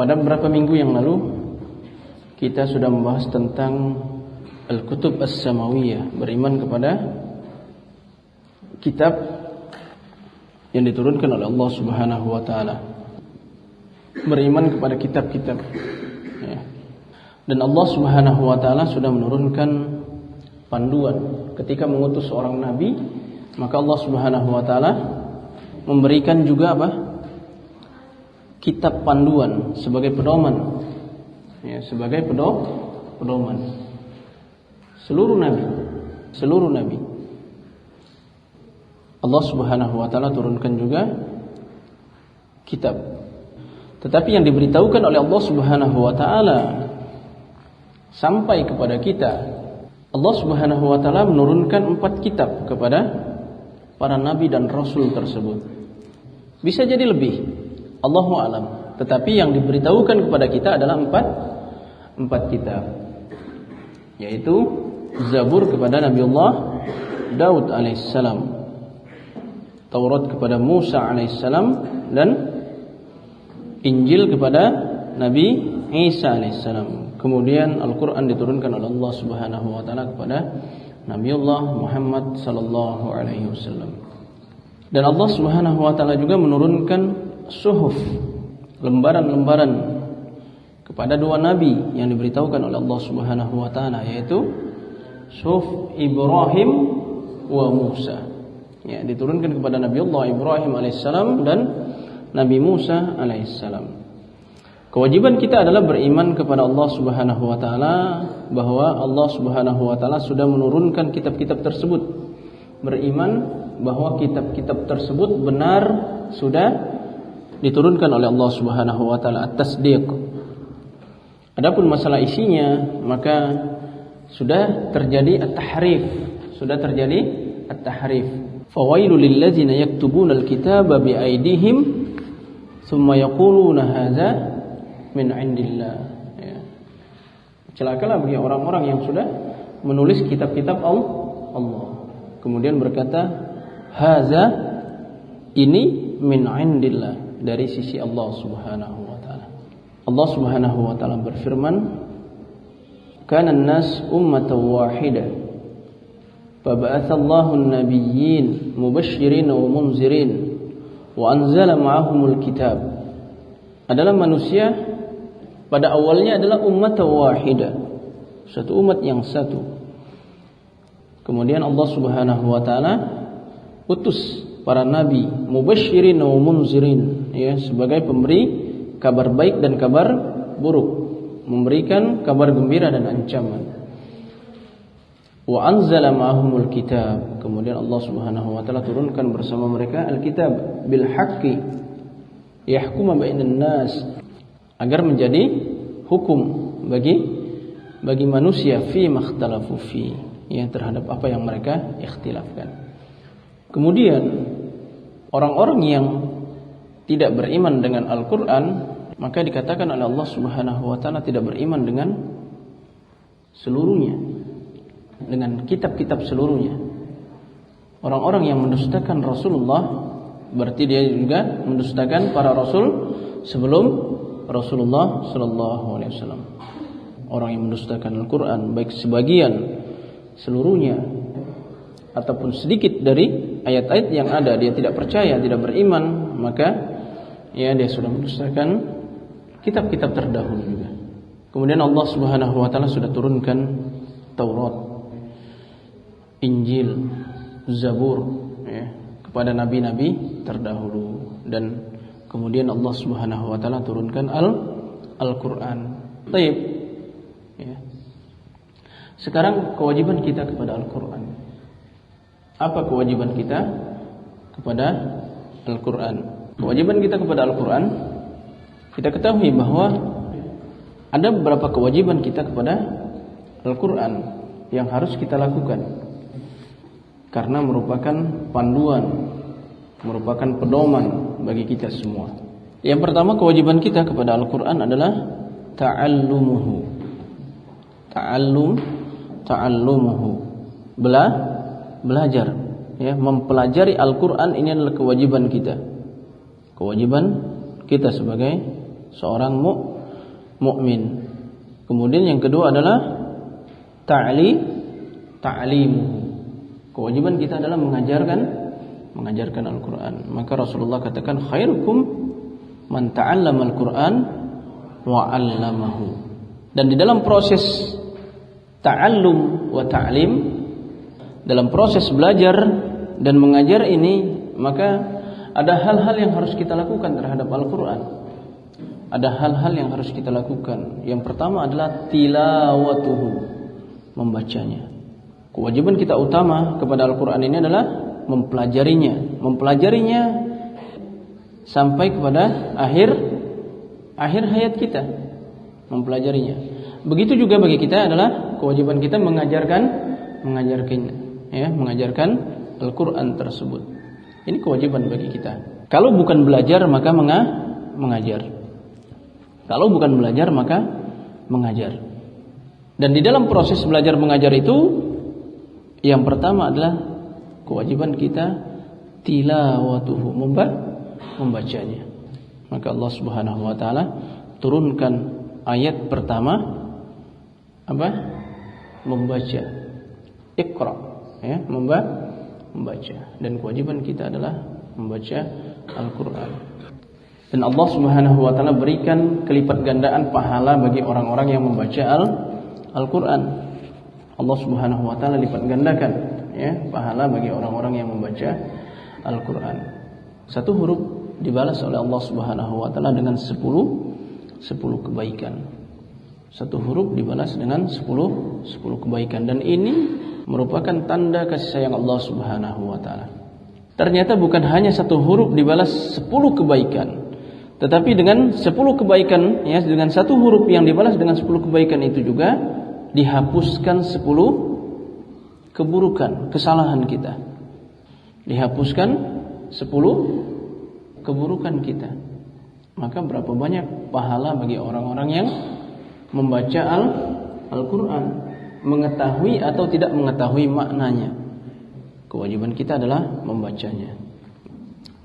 Pada beberapa minggu yang lalu kita sudah membahas tentang Al-Kutub As-Samawiyah, beriman kepada kitab yang diturunkan oleh Allah Subhanahu wa taala. Beriman kepada kitab-kitab, ya. Dan Allah Subhanahu wa taala sudah menurunkan panduan ketika mengutus seorang nabi, maka Allah Subhanahu wa taala memberikan juga apa? Kitab panduan sebagai pedoman. Ya, sebagai pedoman. Seluruh nabi Allah Subhanahu wa taala turunkan juga kitab. Tetapi yang diberitahukan oleh Allah Subhanahu wa taala sampai kepada kita, Allah Subhanahu wa taala menurunkan 4 kitab kepada para nabi dan rasul tersebut. Bisa jadi lebih, Allahu a'lam. Tetapi yang diberitahukan kepada kita adalah 4 kitab, yaitu Zabur kepada Nabiullah Daud alaihissalam, Taurat kepada Musa alaihissalam, dan Injil kepada Nabi Isa alaihissalam. Kemudian Al-Quran diturunkan oleh Allah Subhanahu wa taala kepada Nabiullah Muhammad sallallahu alaihi wasallam. Dan Allah Subhanahu wa taala juga menurunkan suhuf, lembaran-lembaran kepada 2 nabi yang diberitahukan oleh Allah Subhanahu wa taala, yaitu suhuf Ibrahim wa Musa. Ya, diturunkan kepada Nabiullah Ibrahim alaihissalam dan Nabi Musa alaihissalam. Kewajiban kita adalah beriman kepada Allah Subhanahu wa taala, bahwa Allah Subhanahu wa taala sudah menurunkan kitab-kitab tersebut. Beriman bahwa kitab-kitab tersebut benar sudah diturunkan oleh Allah Subhanahu wa taala, at-tasdiq. Adapun masalah isinya, maka sudah terjadi at-tahrif, Fawailul lilladzina yaktubuna al-kitaba biaydihim thumma yaquluna hadza min 'indillah. Ya. Celakalah bagi orang-orang yang sudah menulis kitab-kitab Allah, kemudian berkata hadza, ini min 'indillah, dari sisi Allah Subhanahu wa taala. Allah Subhanahu wa taala berfirman, kana an-nas ummatan wahidah faba'atsallahu an-nabiyyin mubasysyirin wa munzirin wa anzala ma'ahumul kitab. Adalah manusia pada awalnya adalah ummatan wahidah, satu umat yang satu. Kemudian Allah Subhanahu wa taala utus para nabi mubasysyirin wa munzirin, ya, sebagai pemberi kabar baik dan kabar buruk, memberikan kabar gembira dan ancaman. Wa anzala ma'ahumul kitab. Kemudian Allah Subhanahu wa taala turunkan bersama mereka al-kitab bil haqqi yahkuma bainan nas, agar menjadi hukum bagi manusia fi makhtalafu fi, ya, terhadap apa yang mereka ikhtilafkan. Kemudian orang-orang yang tidak beriman dengan Al-Quran, maka dikatakan oleh Allah Subhanahu wa taala tidak beriman dengan seluruhnya, dengan kitab-kitab seluruhnya. Orang-orang yang mendustakan Rasulullah, berarti dia juga mendustakan para rasul sebelum Rasulullah sallallahu alaihi wasallam. Orang yang mendustakan Al-Quran, baik sebagian, seluruhnya, ataupun sedikit dari ayat-ayat yang ada, dia tidak percaya, tidak beriman, maka ya dia sudah mendustakan kitab-kitab terdahulu juga. Kemudian Allah Subhanahu wa taala sudah turunkan Taurat, Injil, Zabur, ya, kepada nabi-nabi terdahulu, dan kemudian Allah Subhanahu wa taala turunkan Al-Quran. Baik. Ya. Sekarang kewajiban kita kepada Al-Quran. Apa kewajiban kita kepada Al-Quran? Kewajiban kita kepada Al-Quran, kita ketahui bahwa ada beberapa kewajiban kita kepada Al-Quran yang harus kita lakukan, karena merupakan panduan, merupakan pedoman bagi kita semua. Yang pertama, kewajiban kita kepada Al-Quran adalah ta'allumuhu. Ta'allumuhu. Belajar, ya, mempelajari Al-Quran, ini adalah kewajiban kita. Kewajiban kita sebagai seorang mukmin. Kemudian yang kedua adalah ta'limuhu. Kewajiban kita adalah mengajarkan Al-Qur'an. Maka Rasulullah katakan khairukum man ta'allama Al-Qur'an wa 'allamahu. Dan di dalam proses ta'allum wa ta'lim, dalam proses belajar dan mengajar ini, maka ada hal-hal yang harus kita lakukan terhadap Al-Qur'an. Ada hal-hal yang harus kita lakukan. Yang pertama adalah tilawatuhu, membacanya. Kewajiban kita utama kepada Al-Qur'an ini adalah mempelajarinya sampai kepada akhir hayat kita, mempelajarinya. Begitu juga bagi kita adalah kewajiban kita mengajarkan Al-Quran tersebut. Ini kewajiban bagi kita. Kalau bukan belajar maka mengajar. Kalau bukan belajar maka mengajar. Dan di dalam proses belajar mengajar itu, yang pertama adalah kewajiban kita tilawatuhu, membacanya. Maka Allah Subhanahu wa taala turunkan ayat pertama apa? Membaca. Iqra, ya, membaca. Dan kewajiban kita adalah membaca Al-Qur'an. Dan Allah Subhanahu wa taala berikan kelipat gandaan pahala bagi orang-orang yang membaca Al-Qur'an. Allah Subhanahu wa taala lipat gandakan, ya, pahala bagi orang-orang yang membaca Al-Qur'an. Satu huruf dibalas oleh Allah Subhanahu wa taala dengan 10 kebaikan. Satu huruf dibalas dengan 10 kebaikan, dan ini merupakan tanda kasih sayang Allah Subhanahu wa taala. Ternyata bukan hanya satu huruf dibalas 10 kebaikan, tetapi dengan 10 kebaikan, ya, dengan satu huruf yang dibalas dengan 10 kebaikan itu juga dihapuskan 10 keburukan, kesalahan kita. Dihapuskan 10 keburukan kita. Maka berapa banyak pahala bagi orang-orang yang membaca Al-Qur'an, mengetahui atau tidak mengetahui maknanya. Kewajiban kita adalah membacanya.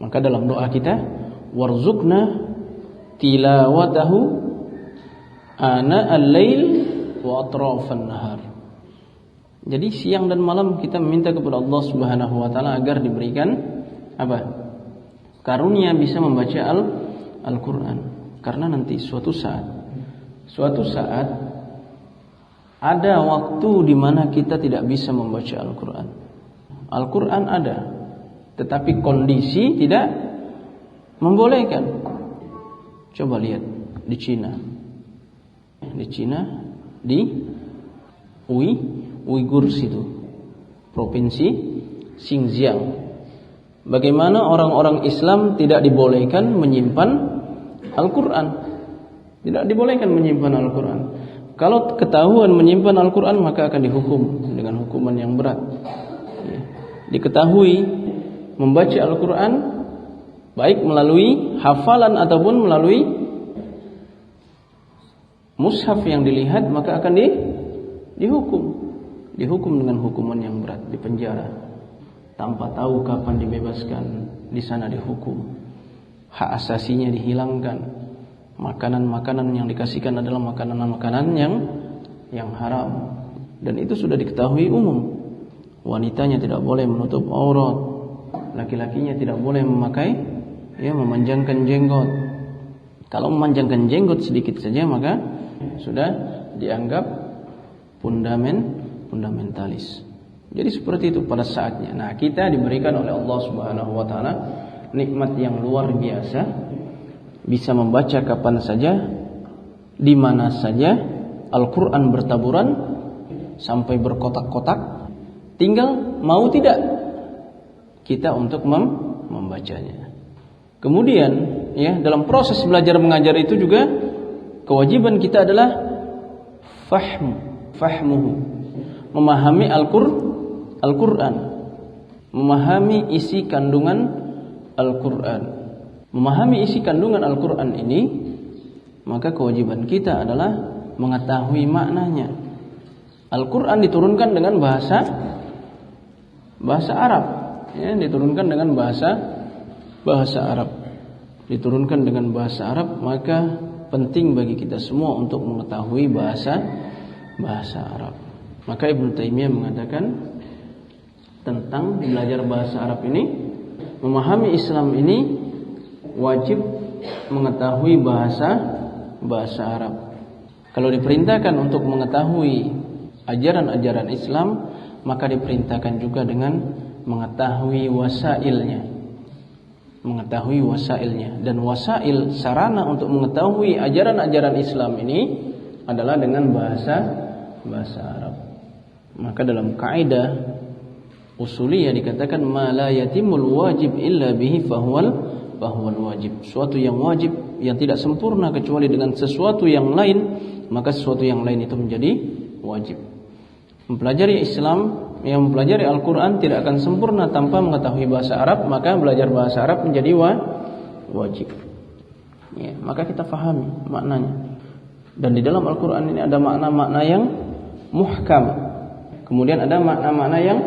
Maka dalam doa kita, warzuqna tilawatahu ana al-lail wa atrafan nahar. Jadi siang dan malam kita meminta kepada Allah Subhanahu wa taala agar diberikan apa? Karunia bisa membaca Al-Qur'an. Karena nanti suatu saat ada waktu di mana kita tidak bisa membaca Al-Qur'an. Al-Qur'an ada, tetapi kondisi tidak membolehkan. Coba lihat di Cina. Di Uighur situ, provinsi Xinjiang. Bagaimana orang-orang Islam tidak dibolehkan menyimpan Al-Qur'an? Tidak dibolehkan menyimpan Al-Qur'an. Kalau ketahuan menyimpan Al-Qur'an maka akan dihukum dengan hukuman yang berat. Diketahui membaca Al-Qur'an baik melalui hafalan ataupun melalui mushaf yang dilihat, maka akan dihukum dengan hukuman yang berat, dipenjara tanpa tahu kapan dibebaskan. Di sana dihukum, hak asasinya dihilangkan. Makanan-makanan yang dikasihkan adalah makanan-makanan yang haram, dan itu sudah diketahui umum. Wanitanya tidak boleh menutup aurat, laki-lakinya tidak boleh memanjangkan jenggot. Kalau memanjangkan jenggot sedikit saja maka sudah dianggap fundamentalis. Jadi seperti itu pada saatnya. Nah, kita diberikan oleh Allah Subhanahu wa taala nikmat yang luar biasa, bisa membaca kapan saja, di mana saja. Al-Qur'an bertaburan sampai berkotak-kotak. Tinggal mau tidak kita untuk membacanya. Kemudian, ya, dalam proses belajar mengajar itu juga kewajiban kita adalah fahmuhu, memahami Al-Qur'an, memahami isi kandungan Al-Qur'an. Memahami isi kandungan Al-Qur'an ini, maka kewajiban kita adalah mengetahui maknanya. Al-Qur'an diturunkan dengan bahasa Arab, ya, diturunkan dengan bahasa Arab. Diturunkan dengan bahasa Arab, maka penting bagi kita semua untuk mengetahui bahasa Arab. Maka Ibnu Taimiyah mengatakan tentang belajar bahasa Arab ini, memahami Islam ini wajib mengetahui bahasa Arab. Kalau diperintahkan untuk mengetahui ajaran-ajaran Islam, maka diperintahkan juga dengan mengetahui wasailnya. Dan wasail, sarana untuk mengetahui ajaran-ajaran Islam ini adalah dengan bahasa Arab. Maka dalam kaidah usuliyah dikatakan ma la yatimul wajib illa bihi fahuwal wajib. Suatu yang wajib yang tidak sempurna kecuali dengan sesuatu yang lain, maka sesuatu yang lain itu menjadi wajib. Mempelajari Islam, yang mempelajari Al-Quran tidak akan sempurna tanpa mengetahui bahasa Arab, maka belajar bahasa Arab menjadi wajib. Ya, maka kita fahami maknanya. Dan di dalam Al-Quran ini ada makna-makna yang muhkam, kemudian ada makna-makna yang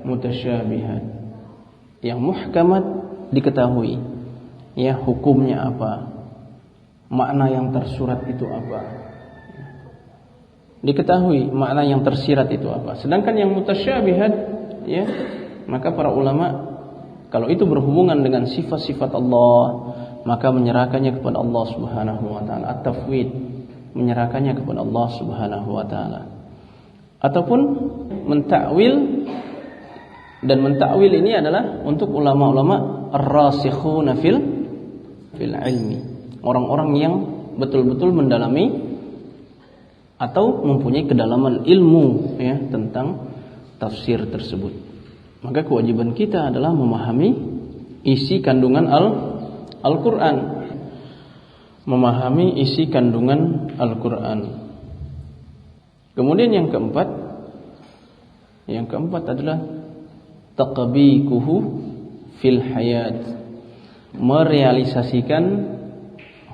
mutasyabihat. Yang muhkamat diketahui, ya, hukumnya apa, makna yang tersurat itu apa, diketahui makna yang tersirat itu apa. Sedangkan yang mutasyabihat, ya, maka para ulama kalau itu berhubungan dengan sifat-sifat Allah, maka menyerahkannya kepada Allah Subhanahu wa taala, at-tafwid, menyerahkannya kepada Allah Subhanahu wa taala. Ataupun mentakwil, dan mentakwil ini adalah untuk ulama-ulama ar-rasikhuna fil ilmi, orang-orang yang betul-betul mendalami atau mempunyai kedalaman ilmu, ya, tentang tafsir tersebut. Maka kewajiban kita adalah memahami isi kandungan Al-Quran, memahami isi kandungan Al-Quran. Kemudian yang keempat adalah taqbikuhu fil hayat, merealisasikan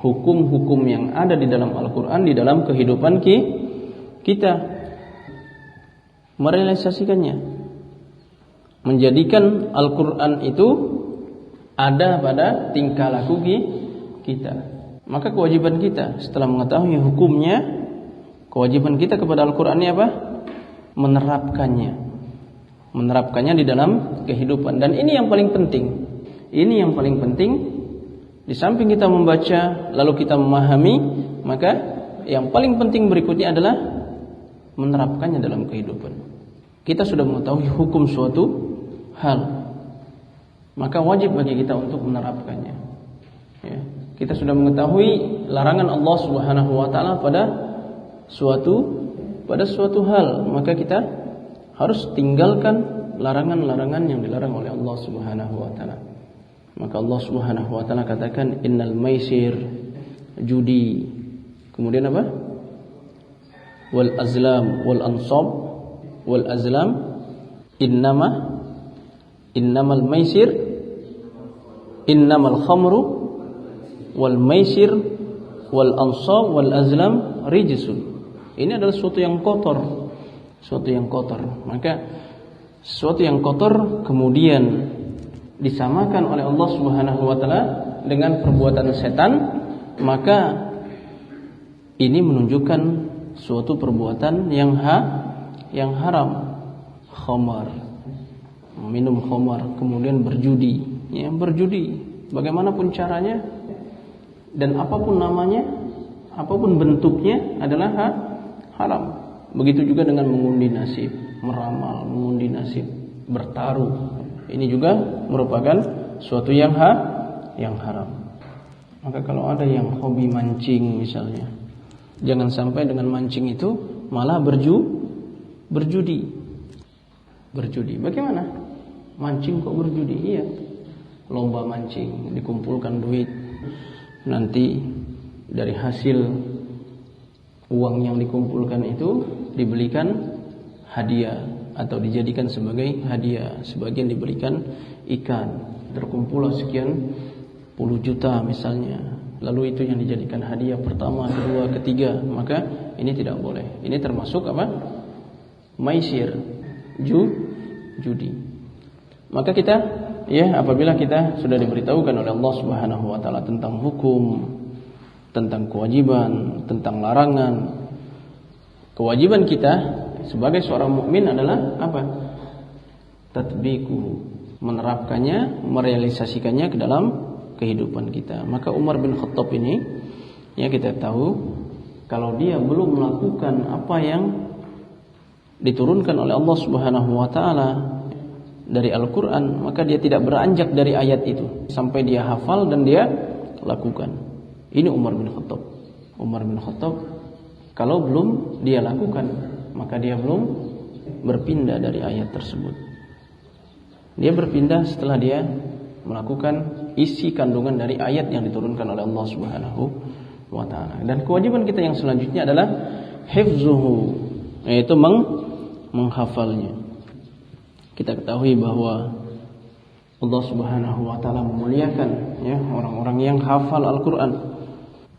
hukum-hukum yang ada di dalam Al-Quran di dalam kehidupan kita, merealisasikannya, menjadikan Al-Quran itu ada pada tingkah laku kita. Maka kewajiban kita setelah mengetahui hukumnya, kewajiban kita kepada Al-Quran ini apa? Menerapkannya di dalam kehidupan. Dan ini yang paling penting. Di samping kita membaca lalu kita memahami, maka yang paling penting berikutnya adalah menerapkannya dalam kehidupan. Kita sudah mengetahui hukum suatu hal, maka wajib bagi kita untuk menerapkannya. Ya, kita sudah mengetahui larangan Allah Subhanahu wa taala pada suatu hal, maka kita harus tinggalkan larangan-larangan yang dilarang oleh Allah Subhanahu wa taala. Maka Allah Subhanahu wa taala katakan innal maisir, judi, kemudian apa? Wal azlam wal ansab wal azlam innamal maisir innamal khamru wal maisir wal ansab wal azlam rijsun. Ini adalah sesuatu yang kotor. Maka sesuatu yang kotor kemudian disamakan oleh Allah Subhanahu wa taala dengan perbuatan setan, maka ini menunjukkan suatu perbuatan yang haram. Khamar, minum khamar, kemudian berjudi, ya, berjudi bagaimanapun caranya dan apapun namanya, apapun bentuknya adalah haram. Begitu juga dengan mengundi nasib, meramal, mengundi nasib, bertaruh. Ini juga merupakan suatu yang haram. Maka kalau ada yang hobi mancing misalnya, jangan sampai dengan mancing itu malah berjudi. Bagaimana? Mancing kok berjudi? Iya. Lomba mancing, dikumpulkan duit. Nanti dari hasil uang yang dikumpulkan itu dibelikan hadiah atau dijadikan sebagai hadiah. Sebagian diberikan ikan, terkumpul sekian puluh juta misalnya, lalu itu yang dijadikan hadiah pertama, kedua, ketiga. Maka ini tidak boleh. Ini termasuk apa? Maisir, judi. Maka kita, ya, apabila kita sudah diberitahukan oleh Allah Subhanahu wa taala tentang hukum tentang kewajiban, tentang larangan. Kewajiban kita sebagai seorang mukmin adalah apa? Tatbiquhu, menerapkannya, merealisasikannya ke dalam kehidupan kita. Maka Umar bin Khattab ini, ya kita tahu, kalau dia belum melakukan apa yang diturunkan oleh Allah Subhanahu wa taala dari Al-Qur'an, maka dia tidak beranjak dari ayat itu sampai dia hafal dan dia lakukan. Ini Umar bin Khattab. Umar bin Khattab kalau belum dia lakukan, maka dia belum berpindah dari ayat tersebut. Dia berpindah setelah dia melakukan isi kandungan dari ayat yang diturunkan oleh Allah Subhanahu wa taala. Dan kewajiban kita yang selanjutnya adalah hifzuhu, yaitu menghafalnya. Kita ketahui bahwa Allah Subhanahu wa taala memuliakan ya orang-orang yang hafal Al-Qur'an.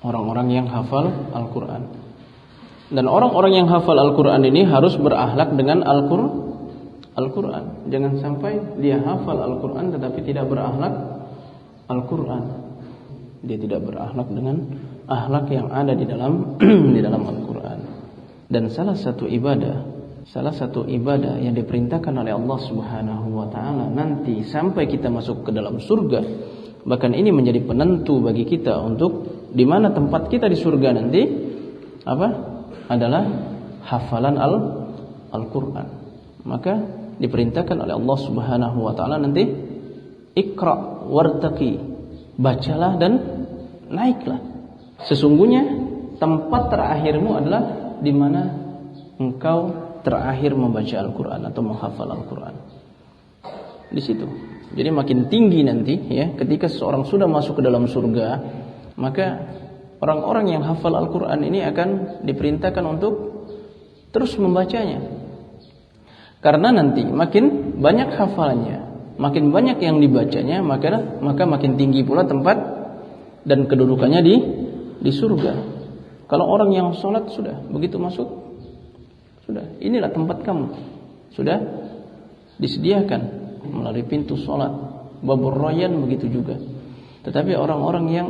Orang-orang yang hafal Al-Qur'an. Dan orang-orang yang hafal Al-Qur'an ini harus berakhlak dengan Al-Qur'an. Jangan sampai dia hafal Al-Qur'an tetapi tidak berakhlak Al-Qur'an. Dia tidak berakhlak dengan akhlak yang ada di dalam di dalam Al-Qur'an. Dan salah satu ibadah yang diperintahkan oleh Allah Subhanahu wa taala nanti sampai kita masuk ke dalam surga, bahkan ini menjadi penentu bagi kita untuk di mana tempat kita di surga nanti, apa? Adalah hafalan Al-Qur'an. Maka diperintahkan oleh Allah Subhanahu wa taala nanti Iqra wartaqi, bacalah dan naiklah. Sesungguhnya tempat terakhirmu adalah di mana engkau terakhir membaca Al-Qur'an atau menghafal Al-Qur'an. Di situ. Jadi makin tinggi nanti ya, ketika seseorang sudah masuk ke dalam surga, maka orang-orang yang hafal Al-Qur'an ini akan diperintahkan untuk terus membacanya. Karena nanti makin banyak hafalannya, makin banyak yang dibacanya, maka makin tinggi pula tempat dan kedudukannya di surga. Kalau orang yang sholat sudah begitu masuk, sudah inilah tempat kamu, sudah disediakan melalui pintu sholat, babur rayyan begitu juga. Tetapi orang-orang yang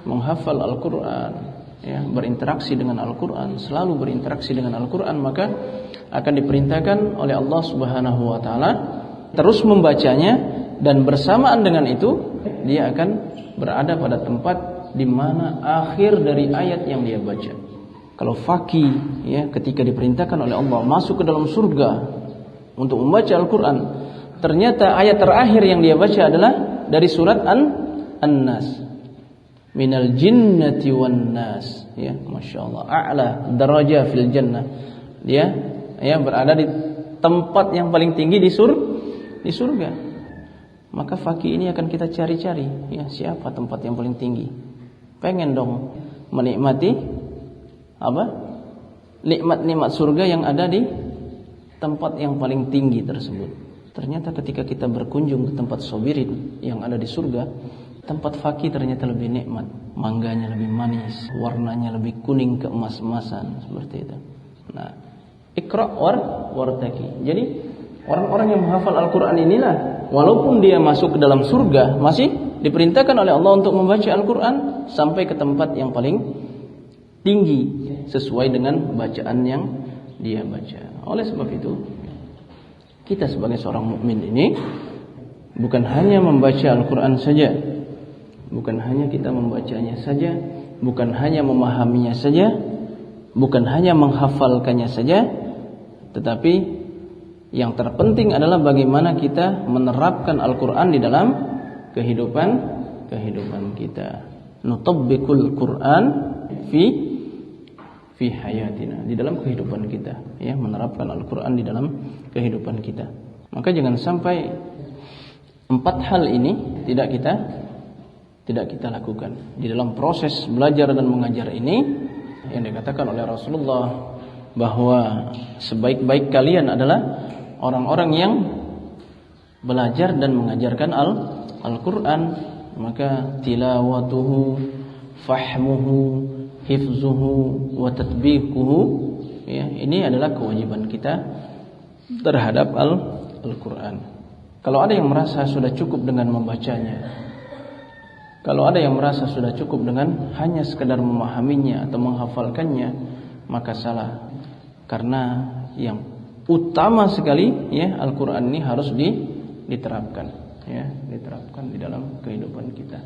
menghafal Al-Qur'an, ya, berinteraksi dengan Al-Qur'an, selalu berinteraksi dengan Al-Qur'an, maka akan diperintahkan oleh Allah Subhanahu wa taala terus membacanya, dan bersamaan dengan itu dia akan berada pada tempat di mana akhir dari ayat yang dia baca. Kalau faqih ya, ketika diperintahkan oleh Allah masuk ke dalam surga untuk membaca Al-Qur'an, ternyata ayat terakhir yang dia baca adalah dari surat An-Nas. Minal jinnati wan nas, ya, masyaallah, a'la daraja fil jannah. Dia ya berada di tempat yang paling tinggi di surga. Maka faqih ini akan kita cari-cari, ya, siapa tempat yang paling tinggi. Pengen dong menikmati apa? Nikmat-nikmat surga yang ada di tempat yang paling tinggi tersebut. Ternyata ketika kita berkunjung ke tempat sobirin yang ada di surga, tempat faqih ternyata lebih nikmat, mangganya lebih manis, warnanya lebih kuning keemas-emasan seperti itu. Nah, Iqra wartaqi. Jadi orang-orang yang menghafal Al-Qur'an inilah walaupun dia masuk ke dalam surga, masih diperintahkan oleh Allah untuk membaca Al-Qur'an sampai ke tempat yang paling tinggi sesuai dengan bacaan yang dia baca. Oleh sebab itu, kita sebagai seorang mukmin ini bukan hanya membaca Al-Qur'an saja, bukan hanya kita membacanya saja, bukan hanya memahaminya saja, bukan hanya menghafalkannya saja, tetapi yang terpenting adalah bagaimana kita menerapkan Al-Qur'an di dalam kehidupan kita. Nutabbiqul Qur'an fi hayatina, di dalam kehidupan kita, ya, menerapkan Al-Qur'an di dalam kehidupan kita. Maka jangan sampai 4 hal ini tidak kita lakukan di dalam proses belajar dan mengajar ini, yang dikatakan oleh Rasulullah bahwa sebaik-baik kalian adalah orang-orang yang belajar dan mengajarkan Al-Qur'an. Maka tilawatuhu, fahmuhu, hifzuhu, wa tatbiquhu, ya, ini adalah kewajiban kita terhadap Al-Qur'an. Kalau ada yang merasa sudah cukup dengan membacanya, Kalau ada yang merasa sudah cukup dengan hanya sekedar memahaminya atau menghafalkannya, maka salah. Karena yang utama sekali ya Al-Qur'an ini harus diterapkan ya, diterapkan di dalam kehidupan kita.